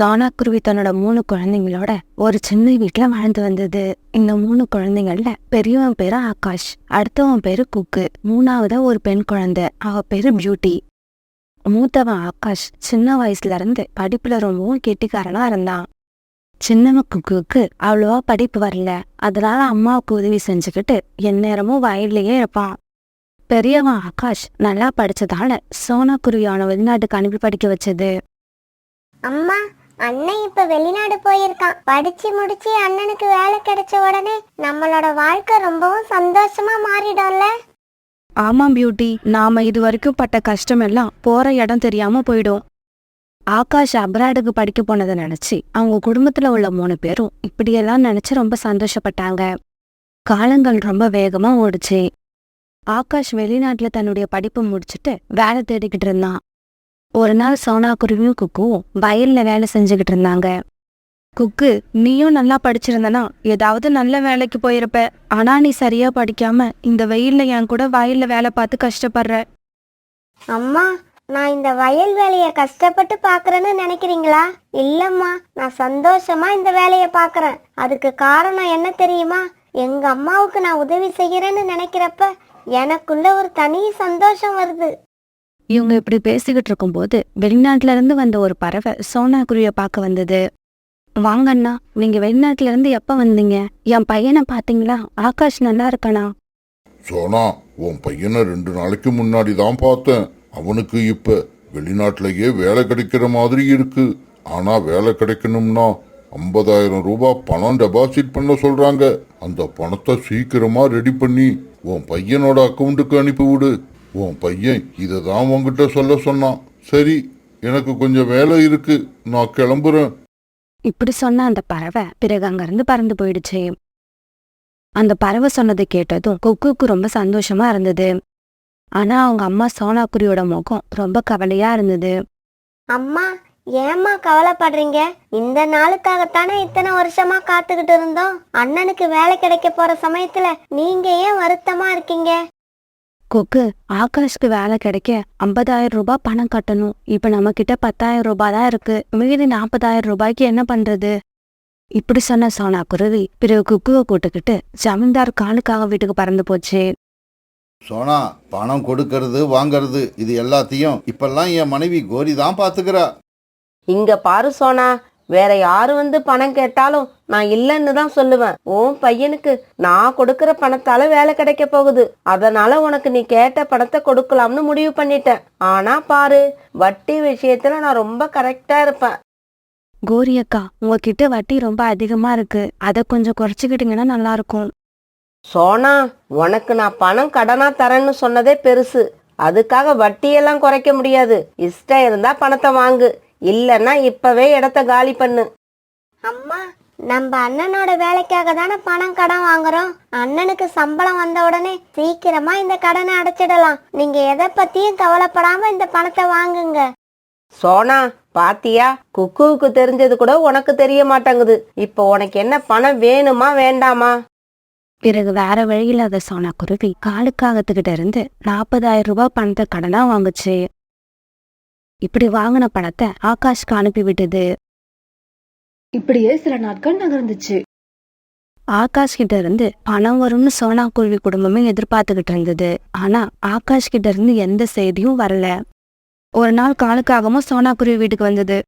சோனா குருவி தன்னோட 3 குழந்தைங்களோட ஒரு சின்ன வீட்டுல வாழ்ந்து வந்தது. இந்த 3 குழந்தைங்கள்ல பெரியவன் பேரு ஆகாஷ், அடுத்தவன் பேரு குக்கு, மூணாவதா ஒரு பெண் குழந்தை, அவ பேரு பியூட்டி. மூத்தவன் ஆகாஷ் சின்ன வயசுல இருந்து படிப்புல ரொம்பவும் கெட்டிக்காரனா இருந்தான். சின்னவன் குக்குக்கு அவ்வளவா படிப்பு வரல, அதனால அம்மாவுக்கு உதவி செஞ்சுக்கிட்டு எந்நேரமும் வயல்லயே இருப்பான். பெரியவன் ஆகாஷ் நல்லா படிச்சதால சோனா குருவியான வெளிநாட்டுக்கு அனுப்பி படிக்க வச்சது. அம்மா, அண்ணன் இப்ப வெளிநாடு போயிருக்கான். படிச்சு முடிச்சு அண்ணனுக்கு வேலை கிடைச்ச உடனே நம்மளோட வாழ்க்கை ரொம்பவும் சந்தோஷமா மாறிடும்ல. ஆமா பியூட்டி, நாம இது வரைக்கும் பட்ட கஷ்டம் எல்லாம் போற இடம் தெரியாம போயிடும். ஆகாஷ் அப்ராடுக்கு படிக்க போனதை நினைச்சு அவங்க குடும்பத்துல உள்ள 3 பேரும் இப்படியெல்லாம் நினைச்சு ரொம்ப சந்தோஷப்பட்டாங்க. காலங்கள் ரொம்ப வேகமா ஓடுச்சு. ஆகாஷ் வெளிநாட்டுல தன்னுடைய படிப்பை முடிச்சுட்டு வேலை தேடிக்கிட்டு இருந்தான். ஒரு நாள் சோனா குருவியும் குக்குவும் வயல்ல வேலை செஞ்சுக்கிட்டு இருந்தாங்க. குக்கு, நீயும் நல்லா படிச்சிருந்தனா ஏதாவது நல்ல வேலைக்கு போயிருப்ப. ஆனா நீ சரியா படிக்காம இந்த வெயில்ல என் கூட வயல்ல வேலை பார்த்து கஷ்டப்படுற. அம்மா, நான் இந்த வயல் வேலைய கஷ்டப்பட்டு பாக்குறேன்னு நினைக்கிறீங்களா? இல்லம்மா, நான் சந்தோஷமா இந்த வேலைய பாக்குறேன். அதுக்கு காரணம் என்ன தெரியுமா? எங்க அம்மாவுக்கு நான் உதவி செய்யறேன்னு நினைக்கிறப்ப எனக்குள்ள ஒரு தனி சந்தோஷம் வருது. இவங்க இப்படி பேசிக்கிட்டு இருக்கும்போது வெளிநாட்டுல இருந்து வந்த ஒரு பறவை சோனா குருவிய பார்க்க வந்தது. வாங்கண்ணா, நீங்க வெளிநாட்டுல இருந்து எப்ப வந்தீங்க? என் பையனை பாத்தீங்களா? ஆகாஷ் நல்லா இருக்கானா? சோனா, உன் பையனை 2 நாளைக்கு முன்னாடி தான் பார்த்தேன். அவனுக்கு இப்ப வெளிநாட்டிலேயே வேலை கிடைக்கிற மாதிரி இருக்கு. ஆனா வேலை கிடைக்கணும்னா 50,000 ரூபாய் பணம் டெபாசிட் பண்ண சொல்றாங்க. அந்த பணத்தை சீக்கிரமா ரெடி பண்ணி உன் பையனோட அக்கௌண்ட்டுக்கு அனுப்பிவிடு. உன் பையன் இதை தான் உன்கிட்ட சொல்ல சொன்னான். சரி, எனக்கு கொஞ்சம் வேலை இருக்கு, நான் கிளம்புறேன். இப்படி சொன்ன அந்த பறவை பிறகு அங்கிருந்து பறந்து போயிடுச்சு. அந்த பறவை சொன்னதை கேட்டதும் குக்குக்கு ரொம்ப சந்தோஷமா இருந்தது. ஆனா அவங்க அம்மா சோனா குருவியோட முகம் ரொம்ப கவலையா இருந்தது. அம்மா, ஏம்மா கவலைப்படுறீங்க? இந்த நாளுக்காகத்தானே இத்தனை வருஷமா காத்துக்கிட்டு இருந்தோம். அண்ணனுக்கு வேலை கிடைக்க போற சமயத்துல நீங்க ஏன் வருத்தமா இருக்கீங்க? குக்கு, ஆகாஷ்க்கு வேலை கிடைக்க 50,000 ரூபாய் பணம் கட்டணும். இப்ப நம்ம கிட்ட 10,000 ரூபாய் தான் இருக்கு. மீதி 40,000 ரூபாய்க்கு என்ன பண்றது? இப்படி சொன்ன சோனா குருவி பிறகு குக்குவை கூட்டுக்கிட்டு ஜமீன்தார் காலுக்காக வீட்டுக்கு பறந்து போச்சு. சோனா, பணம் கொடுக்கறது வாங்கறது இது எல்லாத்தையும் இப்பெல்லாம் என் மனைவி கோரி தான் பாத்துக்கிறா. இங்க பாரு சோனா, வேற யாரு வந்து பணம் கேட்டாலும் நான் இல்லைன்னு தான் சொல்லுவேன். உன் பையனுக்கு நான் கொடுக்கற பணத்தால வேலை கிடைக்க போகுது. அதனால உனக்கு நீ கேட்ட பணத்தை கொடுக்கலாம்னு முடிவு பண்ணிட்டேன். ஆனா பாரு, வட்டி விஷயத்துல நான் ரொம்ப கரெக்டா இருப்பேன். கோரி அக்கா, உங்ககிட்ட வட்டி ரொம்ப அதிகமா இருக்கு, அதை கொஞ்சம் குறைச்சிக்கிட்டீங்கன்னா நல்லா இருக்கும். சோனா, உனக்கு நான் பணம் கடனா தரேன்னு சொன்னதே பெருசு. அதுக்காக வட்டியெல்லாம் குறைக்க முடியாது. இஷ்டம் இருந்தா பணத்தை வாங்கு, இல்லன்னா இப்பவே இடத்த காலி பண்ணு. அம்மா, நம்ம அண்ணனோட வேலைக்காக தானே பணம் கடன் வாங்குறோம். அண்ணனுக்கு சம்பளம் வந்த உடனே சீக்கிரமா இந்த கடனை அடைச்சிடலாம். நீங்க எதை பத்தியும் கவலைப்படாம இந்த பணத்தை வாங்குங்க. சோனா, பாத்தியா, குக்குவுக்கு தெரிஞ்சது கூட உனக்கு தெரிய மாட்டேங்குது. இப்போ உனக்கு என்ன பணம் வேணுமா வேண்டாமா? பிறகு வேற வழியில அதை சோனா குருவி காலுக்காகத்துக்கிட்ட இருந்து 40,000 ரூபாய் பணத்தை கடனா வாங்குச்சு. இப்படி வாங்கின பணத்தை ஆகாஷ்க்கு அனுப்பி விட்டது. இப்படியே சில நாட்கள் நகர்ந்துச்சு. ஆகாஷ் கிட்ட இருந்து பணம் வரும்னு சோனா குருவி குடும்பமே எதிர்பார்த்துக்கிட்டு இருந்தது. ஆனா ஆகாஷ் கிட்ட இருந்து எந்த செய்தியும் வரல. ஒரு நாள் காலுக்காகவும் சோனா குருவி வீட்டுக்கு வந்தது.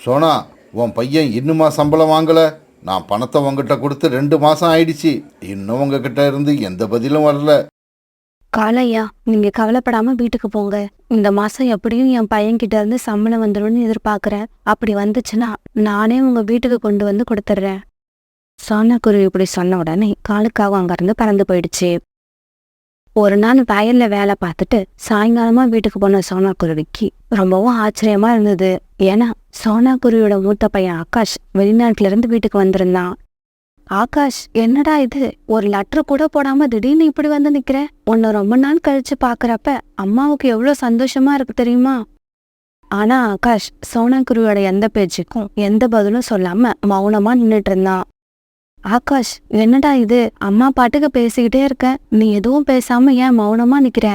சோனா, உன் பையன் இன்னுமா சம்பளம் வாங்கல? நான் பணத்தை உங்ககிட்ட கொடுத்து 2 மாசம் ஆயிடுச்சு. இன்னும் உங்ககிட்ட இருந்து எந்த பதிலும் வரல. காலையா, நீங்க கவலைப்படாம வீட்டுக்கு போங்க. இந்த மாசம் எப்படியும் என் பையன் கிட்ட இருந்து சம்பளம் வந்துடும்னு எதிர்பார்க்கறேன். அப்படி வந்துச்சுன்னா நானே உங்க வீட்டுக்கு கொண்டு வந்து கொடுத்துட்றேன். சோனா குருவி இப்படி சொன்ன உடனே காலுக்காகவும் அங்கிருந்து பறந்து போயிடுச்சு. ஒரு நாள் வயல்ல வேலை பார்த்துட்டு சாயங்காலமா வீட்டுக்கு போன சோனா குருவிக்கு ரொம்பவும் ஆச்சரியமா இருந்தது. ஏன்னா சோனா குருவியோட மூத்த பையன் ஆகாஷ் வெளிநாட்டுல இருந்து வீட்டுக்கு வந்திருந்தான். ஆகாஷ், என்னடா இது, ஒரு லெட்டர் கூட போடாம திடீர்னு இப்படி வந்து நிக்கிற? உன்னை ரொம்ப நாள் கழிச்சு பாக்குறப்ப அம்மாவுக்கு எவ்வளவு சந்தோஷமா இருக்கு தெரியுமா? ஆனா ஆகாஷ் சோனா குருவியோட எந்த பேச்சுக்கும் எந்த பதிலும் சொல்லாம மௌனமா நின்னுட்டு இருந்தான். ஆகாஷ், என்னடா இது, அம்மா பாட்டுக்கு பேசிக்கிட்டே இருக்க, நீ எதுவும் பேசாம ஏன் மௌனமா நிக்கிற?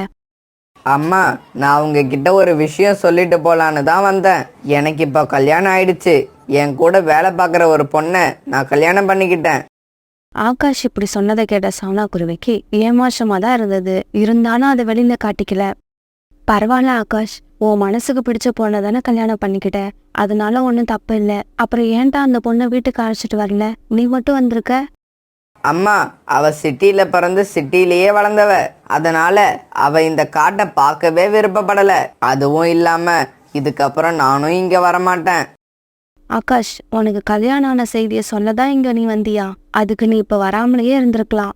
அம்மா, நான் உங்ககிட்ட ஒரு விஷயம் சொல்லிட்டு போலான்னு தான் வந்தேன். எனக்கு இப்போ கல்யாணம் ஆயிடுச்சு. என் கூட வேலை பார்க்குற ஒரு பொண்ணை நான் கல்யாணம் பண்ணிக்கிட்டேன். ஆகாஷ் இப்படி சொன்னதை கேட்ட சோனா குருவிக்கு ஏமாற்றமா தான் இருந்தது. இருந்தாலும் அதை வெளியில காட்டிக்கல. பரவாயில்ல ஆகாஷ், உன் மனசுக்கு பிடிச்ச பொண்ணை தானே கல்யாணம் பண்ணிக்கிட்ட, அதனால ஒன்றும் தப்பு இல்லை. அப்புறம் ஏன்டா அந்த பொண்ணை வீட்டுக்கு அழைச்சிட்டு வரல, நீ மட்டும் வந்திருக்க? அம்மா, அவ சிட்டியில பிறந்து சிட்டிலேயே வளர்ந்தவ. அதனால அவ இந்த காட்டை பார்க்கவே விருப்பப்படல. அதுவும் இல்லாம இதுக்கப்புறம் நானும் இங்க வரமாட்டேன். ஆகாஷ், உனக்கு கல்யாணம் ஆன செய்தியை சொல்லதான் இங்க நீ வந்தியா? அதுக்கு நீ இப்ப வராமலேயே இருந்திருக்கலாம்.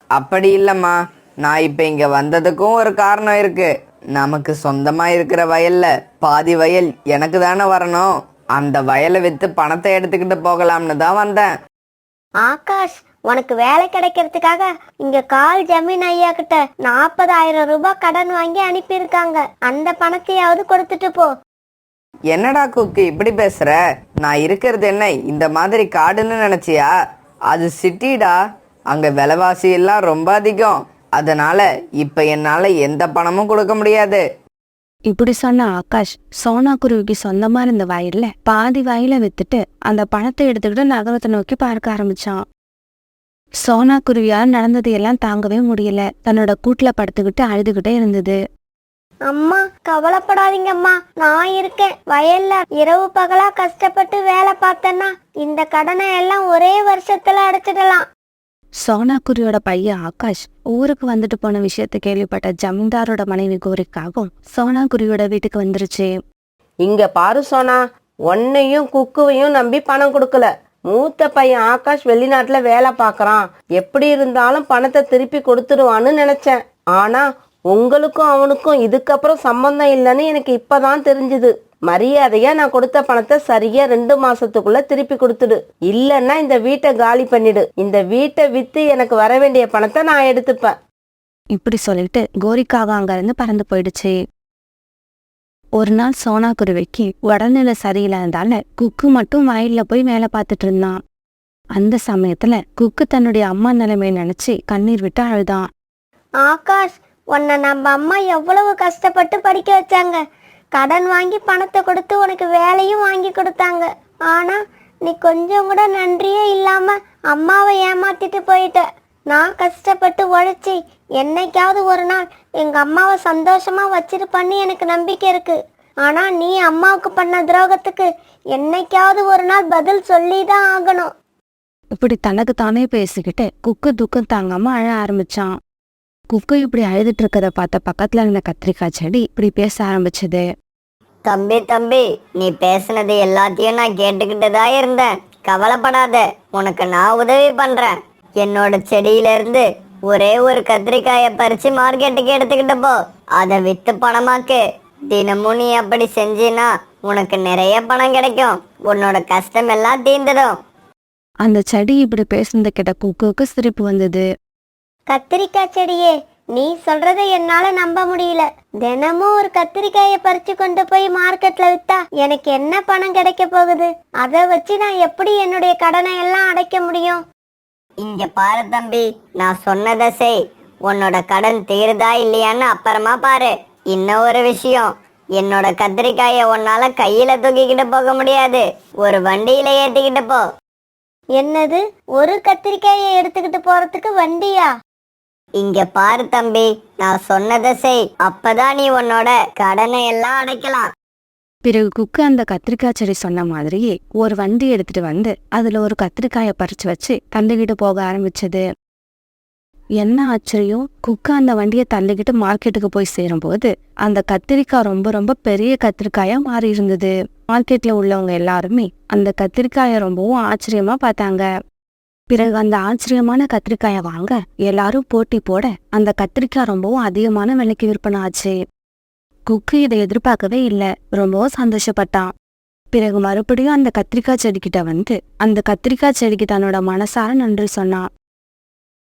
அப்படி இல்லம்மா, நான் இப்ப இங்க வந்ததுக்கும் ஒரு காரணம் இருக்கு. நமக்கு சொந்தமா இருக்கிற வயல்ல பாதி வயல் எனக்கு தானே வரணும். அந்த வயலை வித்து பணத்தை எடுத்துக்கிட்டு போகலாம்னு தான் வந்தேன். ஆகாஷ், உனக்கு வேலை கிடைக்கிறதுக்காக இங்க கால் ஜமீன் ஐயா கிட்ட 40,000 ரூபாய் கடன் வாங்கி அனுப்பியிருக்காங்க. அந்த பணத்தையாவது கொடுத்துட்டு போ. என்னடா குக்கு இப்படி பேசுற? நான் இருக்கிறது என்ன இந்த மாதிரி காடுன்னு நினைச்சியா? அது சிட்டிடா. அங்க விலைவாசி எல்லாம் ரொம்ப அதிகம். அதனால இப்ப என்னால எந்த பணமும் கொடுக்க முடியாது. இப்படி சொன்ன ஆகாஷ் சோனா குருவிக்கு சொந்தமா இருந்த வயல்ல பாதி வயலை வித்துட்டு அந்த பணத்தை எடுத்துக்கிட்டு நகரத்தை நோக்கி பார்க்க ஆரம்பிச்சான். சோனா குருவியால் நடந்தது எல்லாம் தாங்கவே முடியல. தன்னோட கூட்டுல படுத்துக்கிட்டு அழுதுகிட்டே இருந்தது. அம்மா, கவலைப்படாதீங்கம்மா, நான் இருக்கேன். வயல்ல இரவு பகலா கஷ்டப்பட்டு வேலை பார்த்தேன்னா இந்த கடனை எல்லாம் ஒரே வருஷத்துல அடைச்சிடலாம். சோனா குருவியோட பையன் ஆகாஷ் ஊருக்கு வந்துட்டு போன விஷயத்தை கேள்விப்பட்ட ஜமீன்தாரோட மனைவி கோரிக்காகவும் சோனா குருவியோட வீட்டுக்கு வந்துருச்சு. இங்க பாரு சோனா, உன்னையும் குக்குவையும் நம்பி பணம் கொடுக்கல. மூத்த பையன் ஆகாஷ் வெளிநாட்டுல வேலை பார்க்கறான். எப்படி இருந்தாலும் பணத்தை திருப்பி கொடுத்துடுவான்னு நினைச்சேன். ஆனா உங்களுக்கும் அவனுக்கும் இதுக்கப்புறம் சம்பந்தம் இல்லைன்னு எனக்கு இப்பதான் தெரிஞ்சுது. மரியாதையா நான் கொடுத்த பணத்தை சரியா 2 மாசத்துக்குள்ள திருப்பி கொடுத்துடு. இல்லன்னா இந்த வீட்டை காலி பண்ணிடு. இந்த வீட்டை வித்து எனக்கு வர வேண்டிய பணத்தை நான் எடுத்துப்பேன். இப்படி சொல்லிட்டு கோரிக்காக அங்கிருந்து பறந்து போயிடுச்சு. ஒரு நாள் சோனா குருவிக்கு உடல்நிலை சரியில்லாததால குக்கு மட்டும் வயல்ல போய் வேலை பார்த்துட்டு இருந்தான். அந்த சமயத்துல குக்கு தன்னுடைய அம்மா நிலைமையை நினைச்சு கண்ணீர் விட்டு அழுதான். ஆகாஷ், உன்னை நம்ம அம்மா எவ்வளவு கஷ்டப்பட்டு படிக்க வச்சாங்க. கடன் வாங்கி பணத்தை கொடுத்து உனக்கு வேலையும் வாங்கி கொடுத்தாங்க. ஆனா நீ கொஞ்சம் கூட நன்றியே இல்லாம அம்மாவை ஏமாத்திட்டு போயிட்ட. நான் கஷ்டப்பட்டு உழைச்சி என்னைக்காவது ஒரு நாள் எங்க அம்மாவை சந்தோஷமா வச்சிருப்பான்னு எனக்கு நம்பிக்கை இருக்கு. ஆனா நீ அம்மாவுக்கு பண்ண துரோகத்துக்கு என்னைக்காவது ஒரு நாள் பதில் சொல்லிதான் ஆகணும். இப்படி தனக்கு தானே பேசிக்கிட்டு குக்கு துக்கம் தாங்காம அழ ஆரம்பிச்சான். குக்கு இப்படி அழுதுட்டு இருக்கத பார்த்த பக்கத்துல இருந்த கத்திரிக்காய் செடி இப்படி பேச ஆரம்பிச்சது. தம்பி, நீ பேசுனது எல்லாத்தையும் நான் கேட்டுக்கிட்டு தான் இருந்தேன். கவலைப்படாத, உனக்கு நான் உதவி பண்றேன். என்னோட செடியில இருந்து ஒரே ஒரு கத்திரிக்காயை பறிச்சு மார்க்கெட்டுக்கு எடுத்துக்கிட்டு போ. அதை வித்து பணமாக்கு. தினமும் நீ அப்படி செஞ்சினா உனக்கு நிறைய பணம் கிடைக்கும். உன்னோட கஷ்டம் எல்லாம் தீர்ந்துடும். அந்த செடி இப்படி பேசுனதை கேட்ட குக்குவுக்கு சிரிப்பு வந்தது. கத்திரிக்காய் செடியே, நீ சொல்றதை என்னால நம்ப முடியல. தினமும் ஒரு கத்திரிக்காயை பறிச்சு கொண்டு போய் மார்க்கெட்ல வித்தா எனக்கு என்ன பணம் கிடைக்க போகுது? அதை வச்சு நான் எப்படி என்னுடைய கடனை எல்லாம் அடைக்க முடியும்? இங்க பாரு தம்பி, நான் சொன்னதை செய். உன்னோட கடன் தீருதா இல்லையான்னு அப்புறமா பாரு. இன்னும் ஒரு விஷயம், என்னோட கத்திரிக்காயை உன்னால கையில தூக்கிக்கிட்டு போக முடியாது. ஒரு வண்டியில ஏத்திக்கிட்டு போ. என்னது, ஒரு கத்திரிக்காயை எடுத்துக்கிட்டு போறதுக்கு வண்டியா? இங்க பாரு தம்பி, நான் சொன்னதை செய். அப்பதான் நீ உன்னோட கடனை எல்லாம் அடைக்கலாம். பிறகு குக்கு அந்த கத்திரிக்காய் செடி சொன்ன மாதிரியே ஒரு வண்டி எடுத்துட்டு வந்து அதுல ஒரு கத்திரிக்காயை பறிச்சு வச்சு தள்ளிக்கிட்டு போக ஆரம்பிச்சது. என்ன ஆச்சரியம், குக்கு அந்த வண்டியை தள்ளிக்கிட்டு மார்க்கெட்டுக்கு போய் சேரும்போது அந்த கத்திரிக்காய் ரொம்ப ரொம்ப பெரிய கத்திரிக்காயா மாறி இருந்தது. மார்க்கெட்ல உள்ளவங்க எல்லாருமே அந்த கத்திரிக்காயை ரொம்பவும் ஆச்சரியமா பார்த்தாங்க. பிறகு அந்த ஆச்சரியமான கத்திரிக்காயை வாங்க எல்லாரும் போட்டி போட அந்த கத்திரிக்காய் ரொம்பவும் அதிகமான விலைக்கு விற்பனை ஆச்சு. குக்கு இதை எதிர்பார்க்கவே இல்லை, ரொம்பவும் சந்தோஷப்பட்டான். பிறகு மறுபடியும் அந்த கத்திரிக்காய் செடிக்கிட்ட வந்து அந்த கத்திரிக்காய் செடிக்கு தன்னோட மனசார நன்றி சொன்னான்.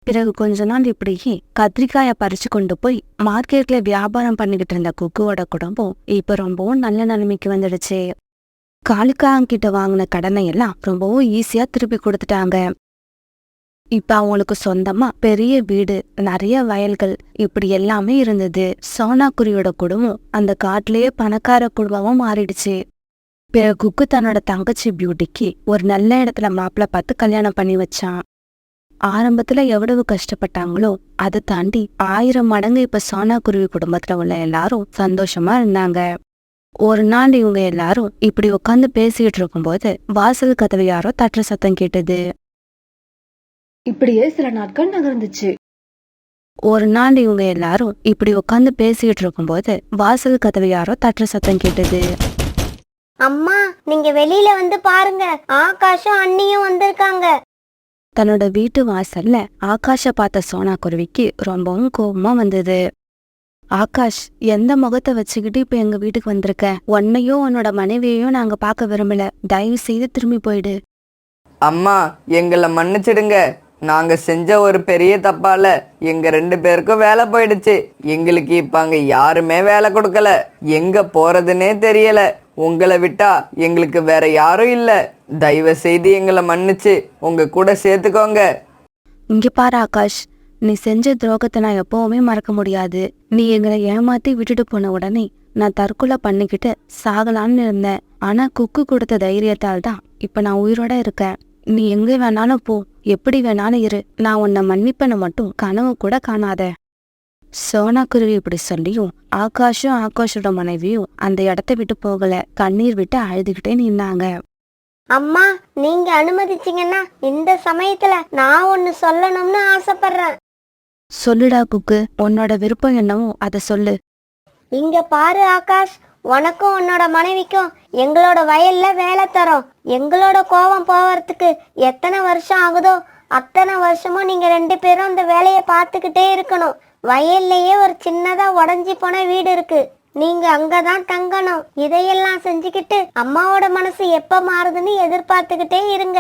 பிறகு கொஞ்ச நாள் இப்படியே கத்திரிக்காயை பறிச்சு கொண்டு போய் மார்க்கெட்ல வியாபாரம் பண்ணிக்கிட்டு இருந்த குக்குவோட குடும்பம் இப்ப ரொம்பவும் நல்ல நிலைமைக்கு வந்துடுச்சு. காலுக்காங்கிட்ட வாங்கின கடனை எல்லாம் ரொம்பவும் ஈஸியா திருப்பி கொடுத்துட்டாங்க. இப்ப அவங்களுக்கு சொந்தமா பெரிய வீடு, நிறைய வயல்கள், இப்படி எல்லாமே இருந்தது. சோனா குருவியோட குடும்பம் அந்த காட்டிலேயே பணக்கார குடும்பமும் மாறிடுச்சு. பிறகு குக்கு தன்னோட தங்கச்சி பியூட்டிக்கு ஒரு நல்ல இடத்துல மாப்பிள்ளை பார்த்து கல்யாணம் பண்ணி வச்சான். ஆரம்பத்துல எவ்வளவு கஷ்டப்பட்டாங்களோ அதை தாண்டி 1000 மடங்கு இப்ப சோனா குருவி குடும்பத்துல உள்ள எல்லாரும் சந்தோஷமா இருந்தாங்க. ஒரு நாள் இவங்க எல்லாரும் இப்படி உட்காந்து பேசிட்டு இருக்கும்போது வாசல் கதவு யாரோ தட்டுற சத்தம் கேட்டது. இப்படியே சில நாட்கள் நகர்ந்துச்சு. ஒரு நாள் இவங்க எல்லாரும் இப்படி உட்காந்து பேசிட்டு இருக்கும்போது வாசல் கதவு யாரோ தட்டுற சத்தம் கேட்டது. அம்மா, நீங்க வெளியில வந்து பாருங்க, ஆகாஷும் அண்ணியும் வந்திருக்காங்க. தன்னோட வீட்டு வாசல்ல ஆகாஷ பார்த்த சோனா குருவிக்கு ரொம்பவும் கோபமா வந்தது. ஆகாஷ், எந்த முகத்தை வச்சுக்கிட்டு இப்ப எங்க வீட்டுக்கு வந்திருக்க? உன்னையும் உன்னோட மனைவியையும் நாங்க பார்க்க விரும்பல. தயவு செய்து திரும்பி போயிடு. அம்மா, எங்களை மன்னிச்சிடுங்க. நாங்க செஞ்ச ஒரு பெரிய தப்பால எங்க 2 பேருக்கும் வேலை போயிடுச்சு. எங்களுக்கு இப்ப அங்க யாருமே வேலை கொடுக்கல. எங்க போறதுன்னே தெரியல. உங்களை விட்டா எங்களுக்கு வேற யாரும் இல்ல. தயவு செய்து எங்களை மன்னிச்சு உங்க கூட சேர்த்துக்கோங்க. இங்க பாரு ஆகாஷ், நீ செஞ்ச துரோகத்தை நான் எப்பவுமே மறக்க முடியாது. நீ எங்களை ஏமாத்தி விட்டுட்டு போன உடனே நான் தற்கொலை பண்ணிக்கிட்டு சாகலான்னு இருந்தேன். ஆனா குக்கு கொடுத்த தைரியத்தால் தான் இப்ப நான் உயிரோட இருக்கேன். நீ எங்க வேணாலும் போ, எப்படி வேணாலும் இரு. நான் உன்னை மன்னிப்பேன்னு மட்டும் கனவு கூட காணாத. சோனா குருவி இப்படி சொல்லியும் ஆகாஷும் ஆகாஷோட மனைவியும் அந்த இடத்த விட்டு போகல. கண்ணீர் விட்டு அழுதுகிட்டே நின்னாங்க. அம்மா, நீங்க அனுமதிச்சீங்கன்னா இந்த சமயத்துல நான் ஒன்னு சொல்லணும்னு ஆசைப்படுறேன். சொல்லுடா குக்கு, உன்னோட விருப்பம் என்னவோ அதை சொல்லு. இங்க பாரு ஆகாஷ், உனக்கும் உன்னோட மனைவிக்கும் எங்களோட வயல்ல வேலை தரோம். எங்களோட கோபம் போவதுக்கு எத்தனை வருஷம் ஆகுதோ அத்தனை வருஷமும் நீங்க 2 பேரும் இந்த வேலையை பார்த்துக்கிட்டே இருக்கணும். வயல்லையே ஒரு சின்னதா உடஞ்சி போன வீடு இருக்கு. நீங்க அங்கதான் தங்கணும். இதையெல்லாம் செஞ்சுக்கிட்டு அம்மாவோட மனசு எப்ப மாறுதுன்னு எதிர்பார்த்துக்கிட்டே இருங்க.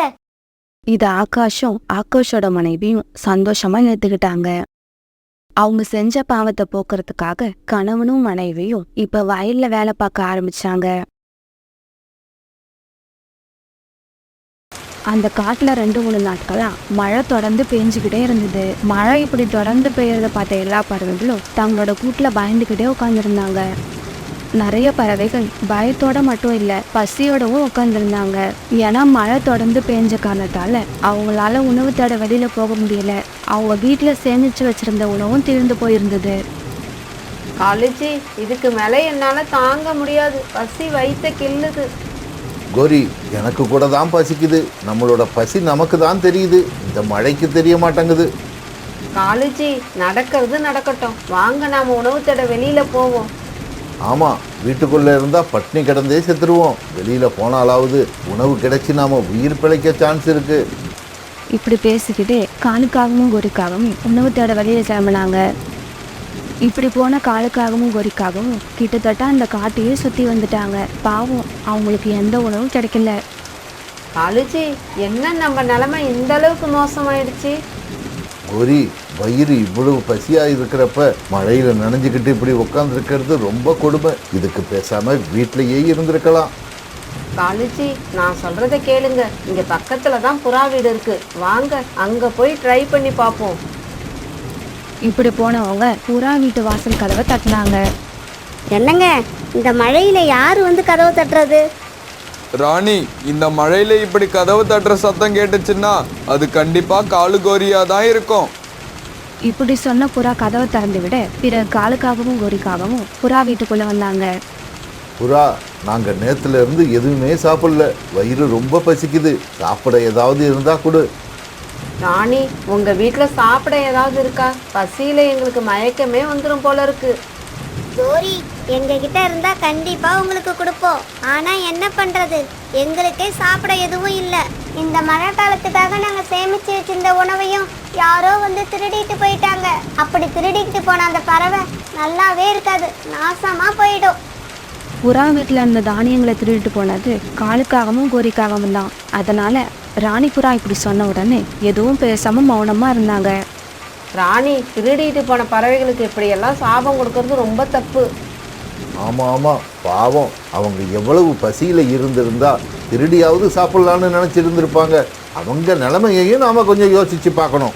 இத ஆகாஷும் ஆகாஷோட மனைவியும் சந்தோஷமா நிறுத்துக்கிட்டாங்க. அவங்க செஞ்ச பாவத்தை போக்குறதுக்காக கணவனும் மனைவியும் இப்ப வயல்ல வேலை பார்க்க ஆரம்பிச்சாங்க. அந்த காட்டுல 2-3 நாட்களா மழை தொடர்ந்து பெஞ்சுக்கிட்டே இருந்தது. மழை இப்படி தொடர்ந்து பெய்யறத பார்த்த எல்லா பறவைகளும் தங்களோட கூட்டுல பயந்துகிட்டே உட்காந்துருந்தாங்க. நிறைய பறவைகள் பயத்தோட மட்டும் இல்ல, பசியோடவும் உட்காந்துருந்தாங்க. ஏன்னா மழை தொடர்ந்து பெஞ்ச காரணத்தால அவங்களால உணவு தேட வெளியில போக முடியல. அவங்க வீட்டுல சேமிச்சு வச்சிருந்த உணவும் தீர்ந்து போயிருந்தது. காலேஜி, இதுக்கு மேல என்னால தாங்க முடியாது. பசி வயித்த கிள்ளுது. கோரி, எனக்கு கூட தான் பசிக்குது. நம்மளோட பசி நமக்கு தான் தெரியுது, இந்த மழைக்கு தெரிய மாட்டேங்குது. காலேஜி, நடக்கிறது நடக்கட்டும். வாங்க நாம உணவு தேட வெளியில போவோம். ஆமாம், வீட்டுக்குள்ளே இருந்தால் பட்னி கிடந்தே செத்துருவோம். வெளியில் போனாலாவது உணவு கிடைச்சி நாம் உயிர் பிழைக்க சான்ஸ் இருக்கு. இப்படி பேசிக்கிட்டே காலுக்காகவும் கோரிக்காகவும் உணவு தேட வெளியில கிளம்பினாங்க. இப்படி போன காலுக்காகவும் கோரிக்காகவும் கிட்டத்தட்ட அந்த காட்டையே சுற்றி வந்துட்டாங்க. பாவம், அவங்களுக்கு எந்த உணவும் கிடைக்கல. காலேஜி, என்ன நம்ம நிலைமை இந்த அளவுக்கு மோசமாயிடுச்சு? கோரி, வயிறு இவ்வளவு பசியாக இருக்கிறப்ப மழையில் நனைஞ்சுக்கிட்டு இப்படி உட்காந்துருக்கிறது ரொம்ப கொடுமை. இதுக்கு பேசாமல் வீட்டிலையே இருந்திருக்கலாம். காலேஜி, நான் சொல்றத கேளுங்க. இங்க பக்கத்துல தான் புறா வீடு இருக்கு. வாங்க அங்க போய் ட்ரை பண்ணி பார்ப்போம். இப்படி போனவங்க புறா வீட்டு வாசல் கதவை தட்டினாங்க. என்னங்க, இந்த மழையில யாரு வந்து கதவு தட்டுறது? ராணி, இந்த மழையில இப்படி கதவு தட்டுற சத்தம் கேட்டுச்சுன்னா அது கண்டிப்பா காலுகோரியா தான் இருக்கும். இப்படி சொன்ன புறா கதவை திறந்து விட பிறகு காலுக்காகவும் கோரிக்காகவும் புறா வீட்டுக்குள்ள வந்தாங்க. புறா, நாங்கள் நேத்துல இருந்து எதுவுமே சாப்பிடல. வயிறு ரொம்ப பசிக்குது. சாப்பிட ஏதாவது இருந்தா கொடு. ராணி, உங்க வீட்டுல சாப்பிட ஏதாவது இருக்கா? பசியில எங்களுக்கு மயக்கமே வந்துடும் போல இருக்கு. கோரி, எங்க கிட்ட இருந்தா கண்டிப்பா உங்களுக்கு கொடுப்போம். ஆனா என்ன பண்றது, எங்களுக்கே சாப்பிட எதுவும் இல்ல. இந்த மழை காலத்துக்காக நாங்க சேமிச்சு வச்சிருந்த உணவையும் யாரோ வந்து திருடிட்டு போயிட்டாங்க. அப்படி திருடிட்டு போன அந்த பறவை நல்லாவே இருக்காது, நாசமா போயிடும். புறா வீட்டுல இருந்த தானியங்களை திருடிட்டு போனது காலுக்காகவும் கோரிக்காகவும் தான். அதனால ராணி புறா இப்படி சொன்ன உடனே எதுவும் பேசாம மௌனமா இருந்தாங்க. ராணி, திருடிட்டு போன பறவைகளுக்கு இப்படி எல்லாம் சாபம் கொடுக்கறது ரொம்ப தப்பு. ஆமாம் ஆமாம், பாவம், அவங்க எவ்வளவு பசியில் இருந்திருந்தா திருடியாவது சாப்பிடலான்னு நினைச்சிருந்திருப்பாங்க. அவங்க நிலைமையையும் நாம கொஞ்சம் யோசிச்சு பார்க்கணும்.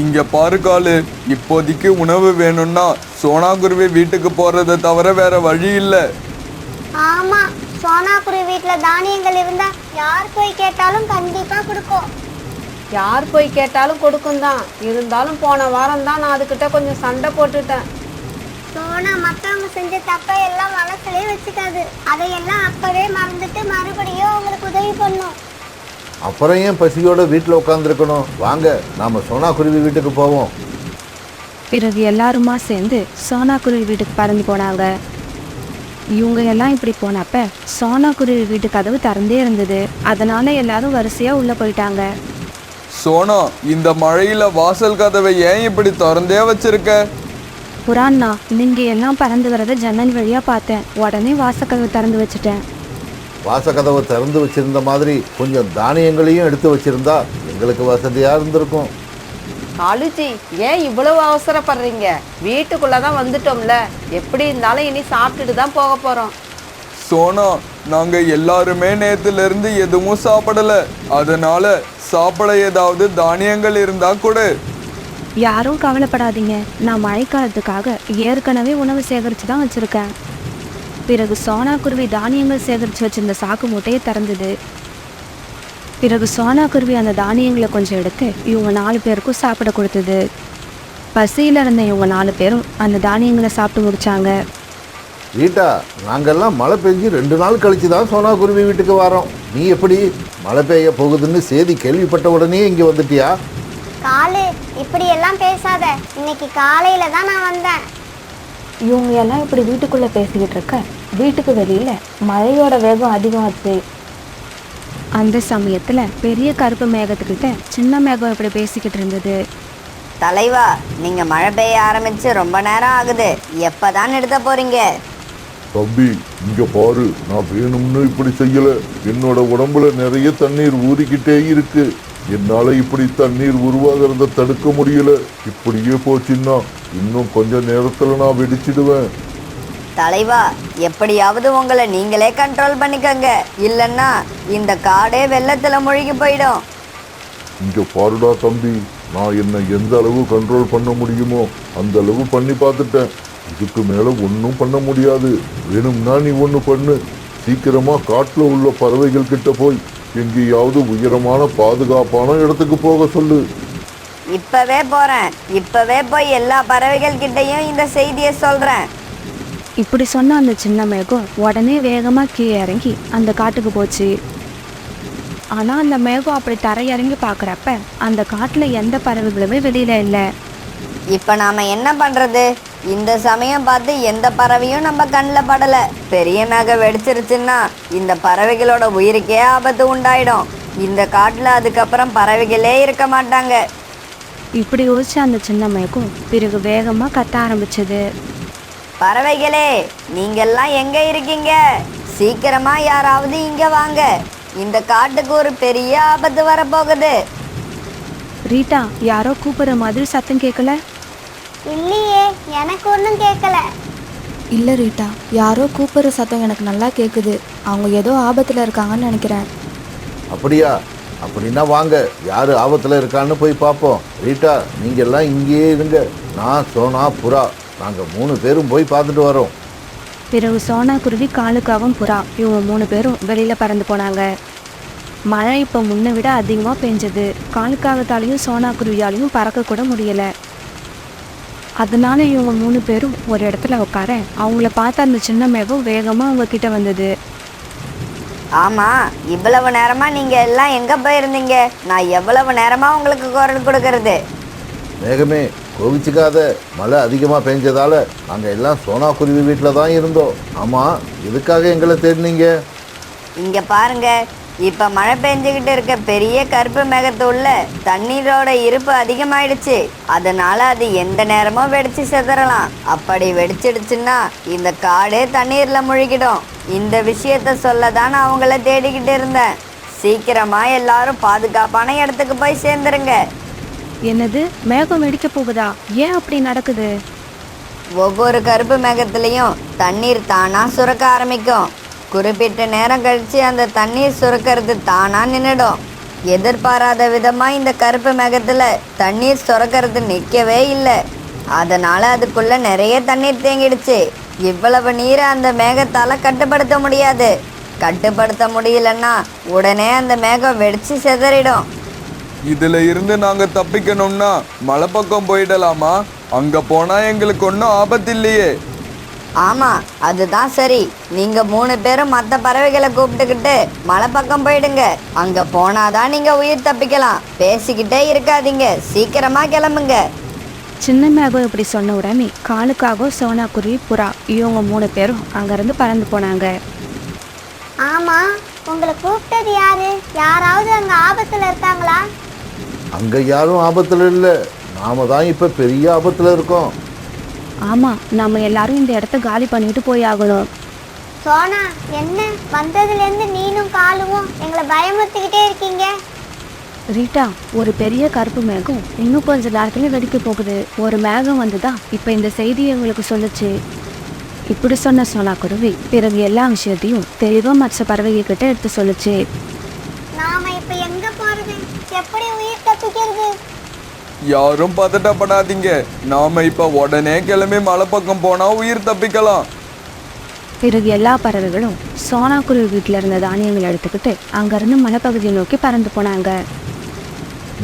இங்க பாரு காலு, இப்போதைக்கு உணவு வேணும்னா சோனா குருவி வீட்டுக்கு போறதை தவிர வேற வழி இல்ல. ஆமா, சோனாக்குருவி வீட்டுல தானியங்கள் இருந்தா யார் போய் கேட்டாலும் கண்டிப்பா கொடுக்கும். யார் போய் கேட்டாலும் கொடுக்கும் தான். இருந்தாலும் போன வாரம் தான் நான் அதுகிட்ட கொஞ்சம் சண்டை போட்டுட்டேன். சோனா மத்தவங்க செஞ்ச தப்ப எல்லாம் மனசுலயே வச்சுக்காது. அதையெல்லாம் அப்பவே மறந்துட்டு மறுபடியும் அவங்களுக்கு உதவி பண்ணும். அப்புறம் ஏன் பசியோட வீட்டில் உட்காந்துருக்கணும்? வாங்க நாம சோனா குருவி வீட்டுக்கு போவோம். பிறகு எல்லாருமா சேர்ந்து சோனா குருவி வீட்டுக்கு பறந்து போனாங்க. இவங்க எல்லாம் இப்படி போனப்ப சோனா குருவி வீட்டு கதவு திறந்தே இருந்தது. அதனால எல்லாரும் வரிசையா உள்ள போயிட்டாங்க. சோனா, இந்த மழையில வாசல் கதவை ஏன் இப்படி திறந்தே வச்சிருக்க? புறாண்ணா, நீங்க எல்லாம் பறந்து வரத ஜன்னல் வழியா பார்த்தேன். உடனே வாசக்கதவு திறந்து வச்சுட்டேன். வாசக்கதவை திறந்து வச்சிருந்த மாதிரி கொஞ்சம் தானியங்களையும் எடுத்து வச்சிருந்தா எங்களுக்கு வசதியா இருந்திருக்கும். காலுஜி, ஏன் இவ்வளவு அவசரப்படுறீங்க? வீட்டுக்குள்ளதான் வந்துட்டோம்ல. எப்படி இருந்தாலும் இனி சாப்பிட்டுட்டு தான் போக போறோம். சோனா, நாங்க எல்லாருமே நேத்துல இருந்து எதுவும் சாப்பிடல. அதனால சாப்பிட ஏதாவது தானியங்கள் இருந்தா கொடு. யாரும் கவலைப்படாதீங்க, நான் மழைக்காலத்துக்காக ஏற்கனவே உணவு சேகரித்து தான் வச்சுருக்கேன். பிறகு சோனா குருவி தானியங்கள் சேகரித்து வச்சிருந்த சாக்கு மூட்டையை திறந்தது. பிறகு சோனா குருவி அந்த தானியங்களை கொஞ்சம் எடுத்து இவங்க 4 பேருக்கும் சாப்பிட கொடுத்தது. பசியில் இருந்த இவங்க 4 பேரும் அந்த தானியங்களை சாப்பிட்டு முடிச்சாங்க. ரீட்டா, நாங்கெல்லாம் மழை பெஞ்சு 2 நாள் கழிச்சு தான் சோனா குருவி வீட்டுக்கு வரோம். நீ எப்படி மழை பெய்ய போகுதுன்னு செய்தி கேள்விப்பட்ட உடனே இங்கே வந்துட்டியா? காலு, இப்படி எல்லாம் பேசாத. இன்னைக்கு காலையில தான் நான் வந்தேன். இவங்க எல்லாம் இப்படி வீட்டுக்குள்ளே பேசிக்கிட்டு இருக்க வீட்டுக்கு வெளியில் மழையோட வேகம் அதிகமாச்சு. அந்த சமயத்தில் பெரிய கருப்பு மேகத்துக்கிட்ட சின்ன மேகம் இப்படி பேசிக்கிட்டு இருந்தது. தலைவா, நீங்க மழை பெய்ய ஆரம்பிச்சு ரொம்ப நேரம் ஆகுது. எப்பதான் நிறுத்த போறீங்க? தம்பி, இங்க பாரு, நான் வேணும்னு இப்படி செய்யல. என்னோட உடம்புல நிறைய தண்ணீர் ஊறிக்கிட்டே இருக்கு. என்னால இப்படி தண்ணீர் உருவாகிறத தடுக்க முடியல. இப்படியே போச்சுன்னா இன்னும் கொஞ்ச நேரத்துல நான் வெடிச்சிடுவேன். தலைவா, எப்படியாவது உங்களை நீங்களே கண்ட்ரோல் பண்ணிக்கங்க. இல்லைன்னா இந்த காடே வெள்ளத்துல மூழ்கி போயிடும். இங்க பாருடா தம்பி, நான் என்னை எந்த அளவு கண்ட்ரோல் பண்ண முடியுமோ அந்த அளவு பண்ணி பார்த்துட்டேன். இதுக்கு மேல ஒன்றும் பண்ண முடியாது. வேணும்னா நீ ஒன்று பண்ணு. சீக்கிரமா காட்டுல உள்ள பறவைகள் கிட்ட போய் எங்கேயாவது உயரமான பாதுகாப்பான இடத்துக்கு போக சொல்லு. இப்பவே போறேன். இப்பவே போய் எல்லா பறவைகள் கிட்டையும் இந்த செய்தியை சொல்றேன். இப்படி சொன்ன அந்த சின்ன மேகம் உடனே வேகமாக கீழே இறங்கி அந்த காட்டுக்கு போச்சு. ஆனால் அந்த மேகம் அப்படி தரையிறங்கி பார்க்குறப்ப அந்த காட்டில் எந்த பறவைகளுமே வெளியில் இல்லை. இப்ப நாம என்ன பண்றது? இந்த சமயம் பார்த்து எந்த பறவையும் நம்ம கண்ணில் படல. பெரிய மேகம் வெடிச்சிருச்சுன்னா இந்த பறவைகளோட உயிருக்கே ஆபத்து உண்டாயிடும். இந்த காட்டுல அதுக்கப்புறம் பறவைகளே இருக்க மாட்டாங்க. இப்படி யோசிச்சு அந்த சின்ன மேகம் பிறகு வேகமாக கத்த ஆரம்பிச்சது. பறவைகளே, நீங்கெல்லாம் எங்க இருக்கீங்க? சீக்கிரமா யாராவது இங்க வாங்க. இந்த காட்டுக்கு ஒரு பெரிய ஆபத்து வரப்போகுது. ரீட்டா, யாரோ கூப்பிடுற மாதிரி சத்தம் கேட்கல? இல்லையே, எனக்கு ஒன்றும் கேட்கல. இல்லை ரீட்டா, யாரோ கூப்பிடுற சத்தம் எனக்கு நல்லா கேட்குது. அவங்க ஏதோ ஆபத்தில் இருக்காங்கன்னு நினைக்கிறேன். அப்படியா? அப்படின்னா வாங்க, யாரு ஆபத்தில் இருக்கான்னு போய் பார்ப்போம். ரீட்டா, நீங்க எல்லாம் இங்கேயே இருங்க. நான், சோனா, புறா, நாங்கள் 3 பேரும் போய் பார்த்துட்டு வரோம். பிறகு சோனா குருவி, காலுக்காவும் புறா இவங்க 3 பேரும் வெளியில் பறந்து போனாங்க. மழை இப்போ முன்னை விட அதிகமாக பெஞ்சது. காலுக்காகத்தாலையும் சோனா குருவியாலையும் பறக்கக்கூட முடியலை. அதனால இவங்க 3 பேரும் ஒரு இடத்துல உட்கார அவங்கள பார்த்து அந்த சின்ன மேகம் வேகமாக அவங்க கிட்ட வந்தது. ஆமா, இவ்வளவு நேரமா நீங்க எல்லாம் எங்க போயிருந்தீங்க? நான் எவ்வளவு நேரமா உங்களுக்கு குரல் கொடுக்கறது? மேகமே, கோவிச்சுக்காத. மழை அதிகமாக பெஞ்சதால நாங்கள் எல்லாம் சோனா குருவி வீட்டில் தான் இருந்தோம். ஆமாம், எதுக்காக எங்களை தேடினீங்க? இங்க பாருங்க, இப்ப மழை பெஞ்சுக்கிட்டு இருக்க பெரிய கருப்பு மேகத்துள்ள தண்ணீரோட இருப்பு அதிகமாயிடுச்சு. அதனால அது எந்த நேரமும் வெடிச்சு செதறலாம். அப்படி வெடிச்சிடுச்சுன்னா இந்த காடே தண்ணீர்ல முழுகிடும். இந்த விஷயத்த சொல்லதான் நான் அவங்கள தேடிக்கிட்டு இருந்தேன். சீக்கிரமா எல்லாரும் பாதுகாப்பான இடத்துக்கு போய் சேர்ந்துருங்க. என்னது, மேகம் வெடிக்க போகுதா? ஏன் அப்படி நடக்குது? ஒவ்வொரு கருப்பு மேகத்திலையும் தண்ணீர் தானா சுரக்க ஆரம்பிக்கும். குறிப்பிட்ட நேரம் கழிச்சு அந்த தண்ணீர் சுரக்கிறது தானா நின்னுடும். எதிர்பாராத விதமா இந்த கருப்பு மேகத்துல தண்ணீர் சுரக்கிறது நிக்கவே இல்லை. அதனால அதுக்குள்ள நிறைய தண்ணீர் தேங்கிடுச்சு. இவ்வளவு நீரை அந்த மேகத்தால கட்டுப்படுத்த முடியாது. கட்டுப்படுத்த முடியலன்னா உடனே அந்த மேகம் வெடிச்சு சிதறிடும். இதுல இருந்து நாங்க தப்பிக்கணும்னா மலை பக்கம் போயிடலாமா? அங்க போனா எங்களுக்கு ஒன்றும் ஆபத்து இல்லையே. ஆமா, அதுதான் சரி. நீங்க 3 பேரும் மற்ற பறவைகளை கூப்பிட்டுக்கிட்டு மலை பக்கம் போயிடுங்க. அங்க போனாதான் நீங்க உயிர் தப்பிக்கலாம். பேசிக்கிட்டே இருக்காதீங்க, சீக்கிரமா கிளம்புங்க. சின்ன மேகம் இப்படி சொன்ன உடனே காலுக்காகவும் சோனாக்குருவி புறா இவங்க 3 பேரும் அங்கிருந்து பறந்து போனாங்க. ஆமா, உங்களை கூப்பிட்டது யாரு? யாராவது அங்க ஆபத்துல இருக்காங்களா? அங்க யாரும் ஆபத்துல இல்லை, நாம தான் இப்ப பெரிய ஆபத்துல இருக்கோம். ஆமா, நம்ம எல்லாரும் இந்த இடத்த காலி பண்ணிட்டு போய் ஆகணும். சோனா, என்ன வந்ததுல இருந்து நீனும் காலுவும் எங்களை பயமுறுத்திக்கிட்டே இருக்கீங்க. ரீட்டா, ஒரு பெரிய கருப்பு மேகம் இன்னும் கொஞ்ச நேரத்துல வெடிக்க போகுது. ஒரு மேகம் வந்துதான் இப்ப இந்த செய்தியை எங்களுக்கு சொல்லுச்சு. இப்படி சொன்ன சோனாக்குருவி பிறகு எல்லா விஷயத்தையும் தெளிவா மற்ற பறவைகள் கிட்ட எடுத்து சொல்லுச்சு. நாம இப்ப எங்க போறது? எப்படி உயிர் தப்பிக்கிறது? யாரும் பதட்டப்படாதீங்க. நாம இப்ப உடனே கிளம்பி மலை பக்கம் போனா உயிர் தப்பிக்கலாம். பிறகு எல்லா பறவைகளும் சோனாக்குருவி வீட்டுல இருந்த தானியங்களை எடுத்துக்கிட்டு அங்கிருந்து மலைப்பகுதியை நோக்கி பறந்து போனாங்க.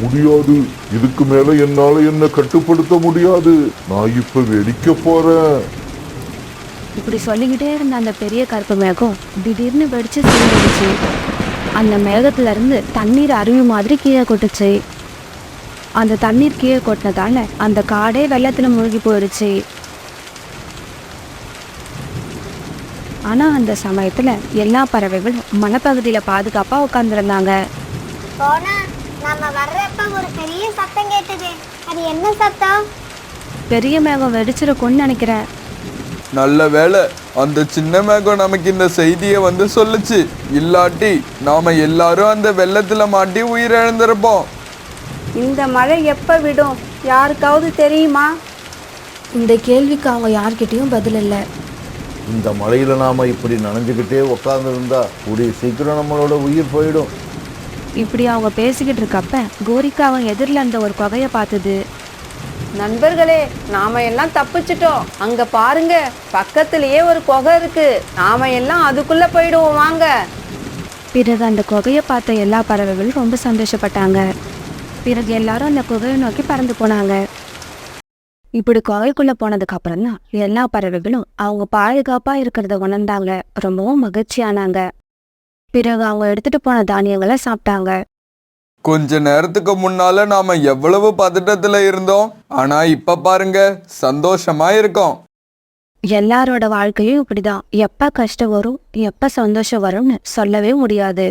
முடியாது, இதுக்கு மேல என்னால என்ன கட்டுப்படுத்த முடியாது. நான் இப்ப வெடிக்க போறேன். இப்படி சொல்லிக்கிட்டே இருந்த அந்த பெரிய கருப்பு மேகம் திடீர்னு வெடிச்சு சிரிச்சு அந்த மேகத்துல இருந்து தண்ணீர் அருவி மாதிரி கீழே கொட்டுச்சு. அந்த தண்ணீர் கீழே கொட்டினதால அந்த காடே வெள்ளத்துல மூழ்கி போயிடுச்சு. ஆனா அந்த சமயத்துல எல்லா பறவைகளும் மலைப்பகுதியில பாதுகாப்பா உட்கார்ந்துருந்தாங்க. சோனா, நம்ம வர்றப்ப ஒரு பெரிய சத்தம் கேட்டது. அது என்ன சத்தம்? பெரிய மேகம் வெடிச்சிருக்கும்னு நினைக்கிறேன். நல்ல வேளை அந்த சின்ன மேகம் நமக்கு இந்த செய்தியை வந்து சொல்லுச்சு. இல்லாட்டி நாம எல்லாரும் அந்த வெள்ளத்துல மாட்டி உயிரிழந்திருப்போம். இந்த மழை எப்ப விடும்? யாருக்காவது தெரியுமா? இந்த கேள்விக்கு அவங்க யார்கிட்டயும் பதில் இல்லை. இந்த மழையில நாம இப்படி நனைஞ்சுக்கிட்டே உட்கார்ந்து இருந்தா கூடிய சீக்கிரம் நம்மளோட உயிர் போயிடும். இப்படி அவங்க பேசிக்கிட்டு இருக்கப்ப கோரிக்கா அவன் எதிரில் இருந்த ஒரு குகையை பார்த்தது. நண்பர்களே, நாம எல்லாம் தப்பிச்சிட்டோம். அங்க பாருங்க, பக்கத்திலேயே ஒரு குகை இருக்கு. நாம எல்லாம் அதுக்குள்ள போயிடுவோம், வாங்க. பிறகு அந்த குகையை பார்த்த எல்லா பறவைகளும் ரொம்ப சந்தோஷப்பட்டாங்க. பிறகு எல்லாரும் அந்த குகையை நோக்கி பறந்து போனாங்க. இப்படி குகைக்குள்ள போனதுக்கு அப்புறம் தான் எல்லா பறவைகளும் அவங்க பாதுகாப்பா இருக்கிறத உணர்ந்தாங்க. ரொம்பவும் மகிழ்ச்சியானாங்க. பிறகு அவங்க எடுத்துட்டு போன தானியங்களை சாப்பிட்டாங்க. கொஞ்ச நேரத்துக்கு முன்னால நாம எவ்வளவு பதட்டத்துல இருந்தோம். ஆனா இப்ப பாருங்க, சந்தோஷமா இருக்கோம். எல்லாரோட வாழ்க்கையும் இப்படிதான். எப்ப கஷ்டம் வரும், எப்ப சந்தோஷம் வரும்னு சொல்லவே முடியாது.